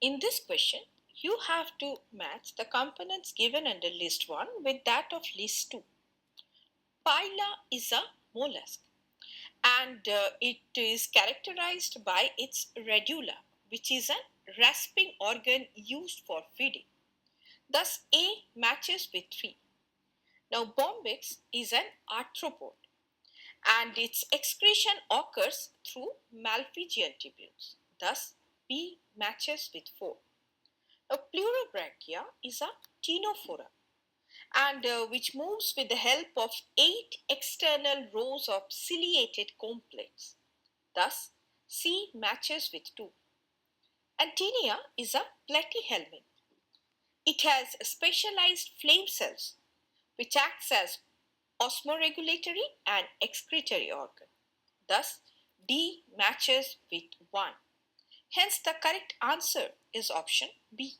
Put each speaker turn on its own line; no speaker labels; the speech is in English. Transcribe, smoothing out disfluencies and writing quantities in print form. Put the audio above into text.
In this question, you have to match the components given under list 1 with that of list 2. Phyla is a mollusk and it is characterized by its radula, which is a rasping organ used for feeding. Thus, A matches with 3. Now, bombyx is an arthropod and its excretion occurs through Malpighian tubules. Thus, B matches with 4. Now, Pleurobrachia is a ctenophora and which moves with the help of 8 external rows of ciliated comb plates. Thus, C matches with 2. Antennae is a platyhelminth. It has specialized flame cells which acts as osmoregulatory and excretory organ. Thus, D matches with 1. Hence, the correct answer is option B.